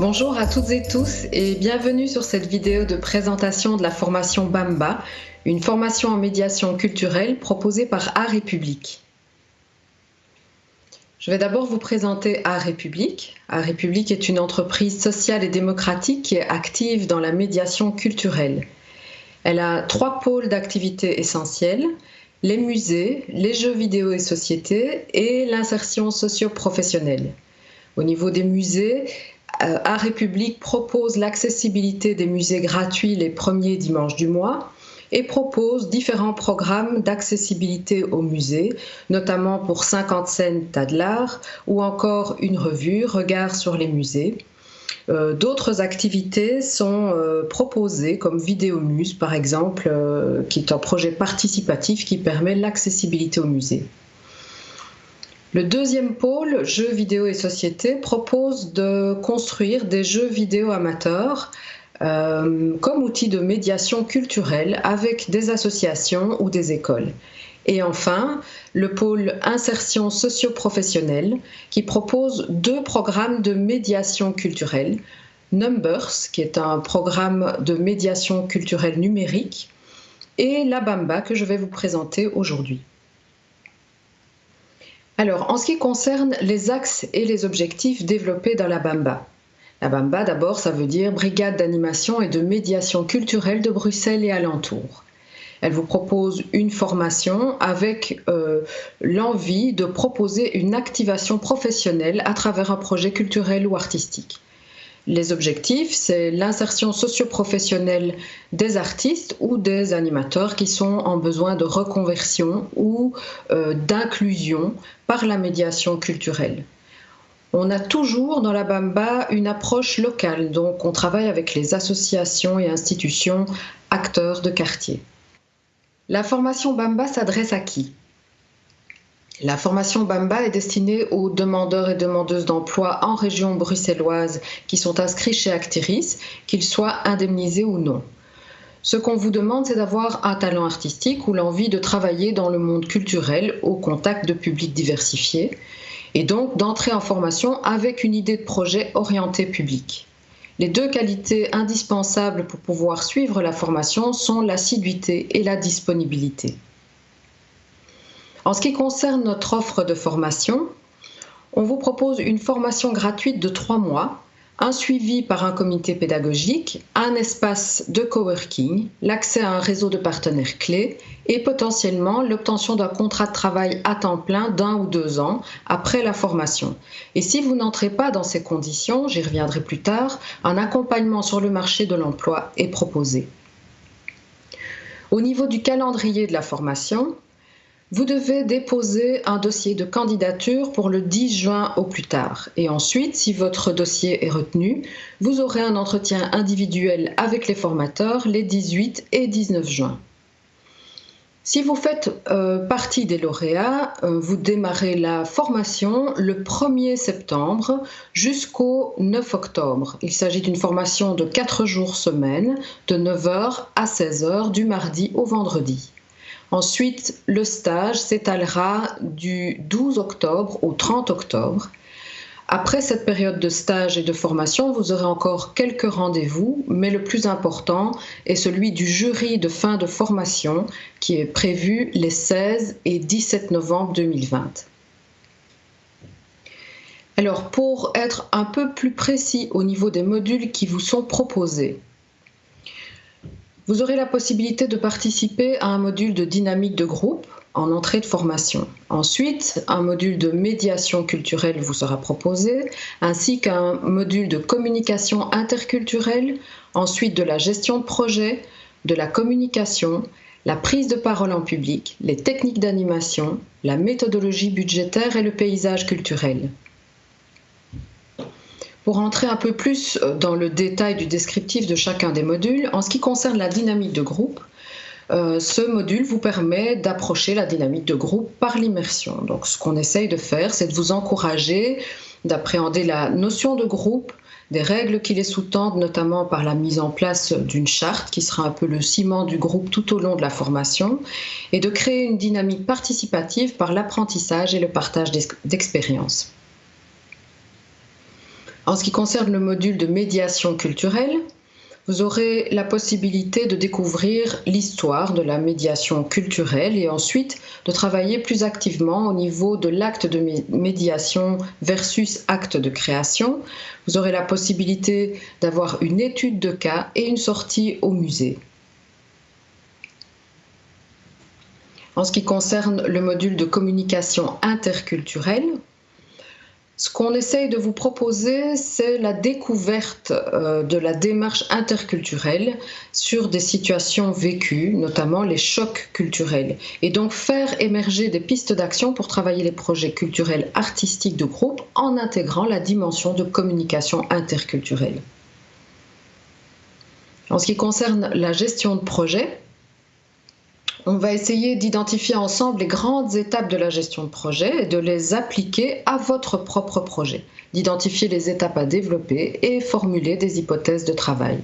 Bonjour à toutes et tous et bienvenue sur cette vidéo de présentation de la formation Bamba, une formation en médiation culturelle proposée par Art et Public. Je vais d'abord vous présenter Art et Public. Art et Public est une entreprise sociale et démocratique qui est active dans la médiation culturelle. Elle a 3 pôles d'activités essentiels: les musées, les jeux vidéo et société et l'insertion socio-professionnelle. Au niveau des musées, Art et Public propose l'accessibilité des musées gratuits les premiers dimanches du mois et propose différents programmes d'accessibilité aux musées, notamment pour 50 scènes tas de l'art ou encore une revue Regard sur les musées. D'autres activités sont proposées comme Vidéomuse par exemple, qui est un projet participatif qui permet l'accessibilité aux musées. Le deuxième pôle, jeux vidéo et société, propose de construire des jeux vidéo amateurs comme outil de médiation culturelle avec des associations ou des écoles. Et enfin, le pôle insertion socio-professionnelle qui propose 2 programmes de médiation culturelle. Numbers, qui est un programme de médiation culturelle numérique, et la Bamba que je vais vous présenter aujourd'hui. Alors, en ce qui concerne les axes et les objectifs développés dans la Bamba. La Bamba, d'abord, ça veut dire Brigade d'animation et de médiation culturelle de Bruxelles et alentours. Elle vous propose une formation avec l'envie de proposer une activation professionnelle à travers un projet culturel ou artistique. Les objectifs, c'est l'insertion socio-professionnelle des artistes ou des animateurs qui sont en besoin de reconversion ou d'inclusion par la médiation culturelle. On a toujours dans la Bamba une approche locale, donc on travaille avec les associations et institutions acteurs de quartier. La formation Bamba s'adresse à qui ? La formation Bamba est destinée aux demandeurs et demandeuses d'emploi en région bruxelloise qui sont inscrits chez Actiris, qu'ils soient indemnisés ou non. Ce qu'on vous demande, c'est d'avoir un talent artistique ou l'envie de travailler dans le monde culturel au contact de publics diversifiés et donc d'entrer en formation avec une idée de projet orientée public. Les 2 qualités indispensables pour pouvoir suivre la formation sont l'assiduité et la disponibilité. En ce qui concerne notre offre de formation, on vous propose une formation gratuite de 3 mois, un suivi par un comité pédagogique, un espace de coworking, l'accès à un réseau de partenaires clés et potentiellement l'obtention d'un contrat de travail à temps plein d'1 ou 2 ans après la formation. Et si vous n'entrez pas dans ces conditions, j'y reviendrai plus tard, un accompagnement sur le marché de l'emploi est proposé. Au niveau du calendrier de la formation, vous devez déposer un dossier de candidature pour le 10 juin au plus tard. Et ensuite, si votre dossier est retenu, vous aurez un entretien individuel avec les formateurs les 18 et 19 juin. Si vous faites partie des lauréats, vous démarrez la formation le 1er septembre jusqu'au 9 octobre. Il s'agit d'une formation de 4 jours semaine, de 9h à 16h, du mardi au vendredi. Ensuite, le stage s'étalera du 12 octobre au 30 octobre. Après cette période de stage et de formation, vous aurez encore quelques rendez-vous, mais le plus important est celui du jury de fin de formation qui est prévu les 16 et 17 novembre 2020. Alors, pour être un peu plus précis au niveau des modules qui vous sont proposés, vous aurez la possibilité de participer à un module de dynamique de groupe en entrée de formation. Ensuite, un module de médiation culturelle vous sera proposé, ainsi qu'un module de communication interculturelle, ensuite de la gestion de projet, de la communication, la prise de parole en public, les techniques d'animation, la méthodologie budgétaire et le paysage culturel. Pour entrer un peu plus dans le détail du descriptif de chacun des modules, en ce qui concerne la dynamique de groupe, ce module vous permet d'approcher la dynamique de groupe par l'immersion. Donc ce qu'on essaye de faire, c'est de vous encourager, d'appréhender la notion de groupe, des règles qui les sous-tendent, notamment par la mise en place d'une charte qui sera un peu le ciment du groupe tout au long de la formation, et de créer une dynamique participative par l'apprentissage et le partage d'expériences. En ce qui concerne le module de médiation culturelle, vous aurez la possibilité de découvrir l'histoire de la médiation culturelle et ensuite de travailler plus activement au niveau de l'acte de médiation versus acte de création. Vous aurez la possibilité d'avoir une étude de cas et une sortie au musée. En ce qui concerne le module de communication interculturelle, ce qu'on essaye de vous proposer, c'est la découverte de la démarche interculturelle sur des situations vécues, notamment les chocs culturels, et donc faire émerger des pistes d'action pour travailler les projets culturels artistiques de groupe en intégrant la dimension de communication interculturelle. En ce qui concerne la gestion de projet, on va essayer d'identifier ensemble les grandes étapes de la gestion de projet et de les appliquer à votre propre projet, d'identifier les étapes à développer et formuler des hypothèses de travail.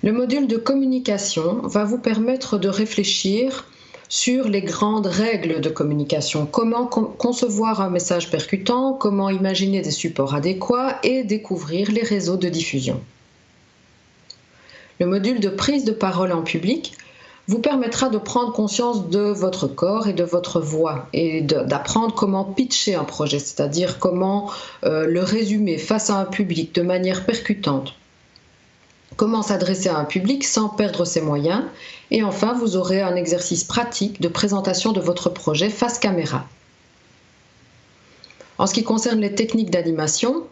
Le module de communication va vous permettre de réfléchir sur les grandes règles de communication, comment concevoir un message percutant, comment imaginer des supports adéquats et découvrir les réseaux de diffusion. Le module de prise de parole en public vous permettra de prendre conscience de votre corps et de votre voix et d'apprendre comment pitcher un projet, c'est-à-dire comment le résumer face à un public de manière percutante. Comment s'adresser à un public sans perdre ses moyens. Et enfin, vous aurez un exercice pratique de présentation de votre projet face caméra. En ce qui concerne les techniques d'animation,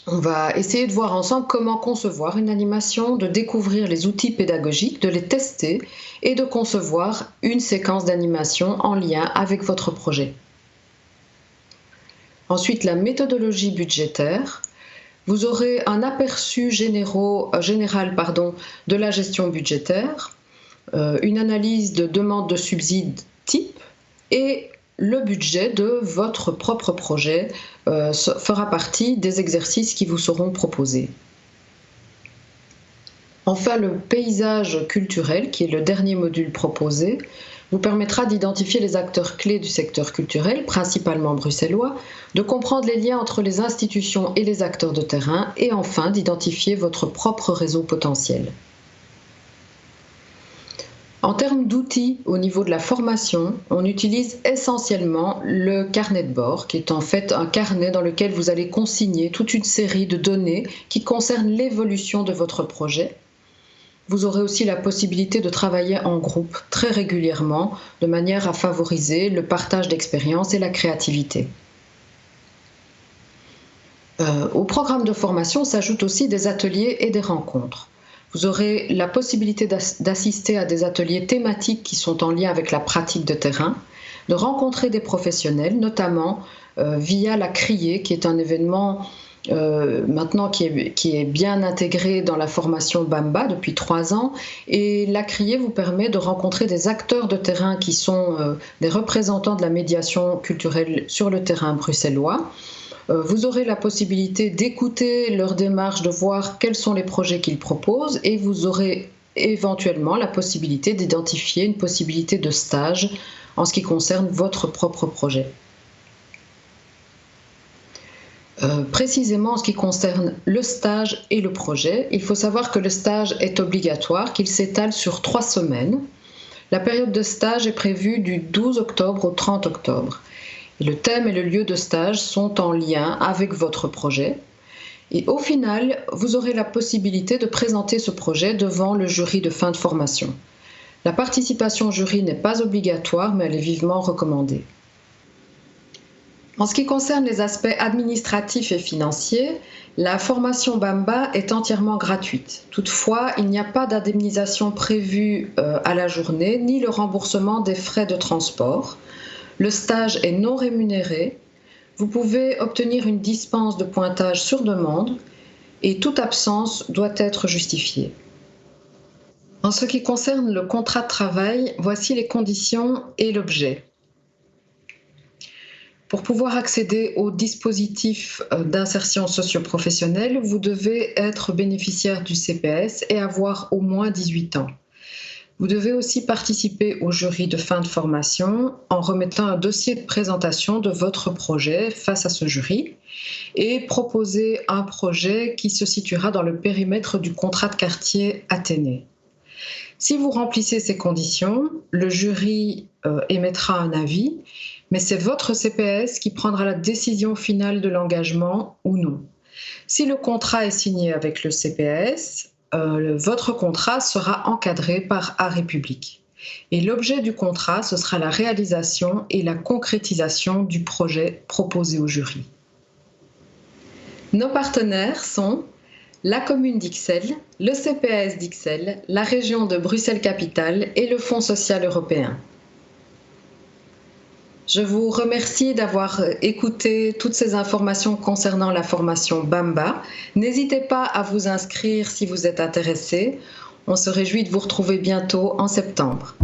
on va essayer de voir ensemble comment concevoir une animation, de découvrir les outils pédagogiques, de les tester et de concevoir une séquence d'animation en lien avec votre projet. Ensuite, la méthodologie budgétaire. Vous aurez un aperçu général de la gestion budgétaire, une analyse de demande de subsides type et le budget de votre propre projet fera partie des exercices qui vous seront proposés. Enfin, le paysage culturel, qui est le dernier module proposé, vous permettra d'identifier les acteurs clés du secteur culturel, principalement bruxellois, de comprendre les liens entre les institutions et les acteurs de terrain et enfin d'identifier votre propre réseau potentiel. En termes d'outils au niveau de la formation, on utilise essentiellement le carnet de bord, qui est en fait un carnet dans lequel vous allez consigner toute une série de données qui concernent l'évolution de votre projet. Vous aurez aussi la possibilité de travailler en groupe très régulièrement, de manière à favoriser le partage d'expériences et la créativité. Au programme de formation s'ajoutent aussi des ateliers et des rencontres. Vous aurez la possibilité d'assister à des ateliers thématiques qui sont en lien avec la pratique de terrain, de rencontrer des professionnels, notamment via la Criée, qui est un événement maintenant qui est bien intégré dans la formation Bamba depuis 3 ans. Et la Criée vous permet de rencontrer des acteurs de terrain qui sont des représentants de la médiation culturelle sur le terrain bruxellois. Vous aurez la possibilité d'écouter leur démarche, de voir quels sont les projets qu'ils proposent et vous aurez éventuellement la possibilité d'identifier une possibilité de stage en ce qui concerne votre propre projet. Précisément en ce qui concerne le stage et le projet, il faut savoir que le stage est obligatoire, qu'il s'étale sur 3 semaines. La période de stage est prévue du 12 octobre au 30 octobre. Et le thème et le lieu de stage sont en lien avec votre projet. Et au final, vous aurez la possibilité de présenter ce projet devant le jury de fin de formation. La participation au jury n'est pas obligatoire, mais elle est vivement recommandée. En ce qui concerne les aspects administratifs et financiers, la formation Bamba est entièrement gratuite. Toutefois, il n'y a pas d'indemnisation prévue à la journée, ni le remboursement des frais de transport. Le stage est non rémunéré. Vous pouvez obtenir une dispense de pointage sur demande et toute absence doit être justifiée. En ce qui concerne le contrat de travail, voici les conditions et l'objet. Pour pouvoir accéder au dispositif d'insertion socio-professionnelle, vous devez être bénéficiaire du CPS et avoir au moins 18 ans. Vous devez aussi participer au jury de fin de formation en remettant un dossier de présentation de votre projet face à ce jury et proposer un projet qui se situera dans le périmètre du contrat de quartier Athénée. Si vous remplissez ces conditions, le jury émettra un avis, mais c'est votre CPAS qui prendra la décision finale de l'engagement ou non. Si le contrat est signé avec le CPAS, votre contrat sera encadré par arrêt public. Et l'objet du contrat, ce sera la réalisation et la concrétisation du projet proposé au jury. Nos partenaires sont la commune d'Ixelles, le CPAS d'Ixelles, la région de Bruxelles-Capitale et le Fonds social européen. Je vous remercie d'avoir écouté toutes ces informations concernant la formation Bamba. N'hésitez pas à vous inscrire si vous êtes intéressé. On se réjouit de vous retrouver bientôt en septembre.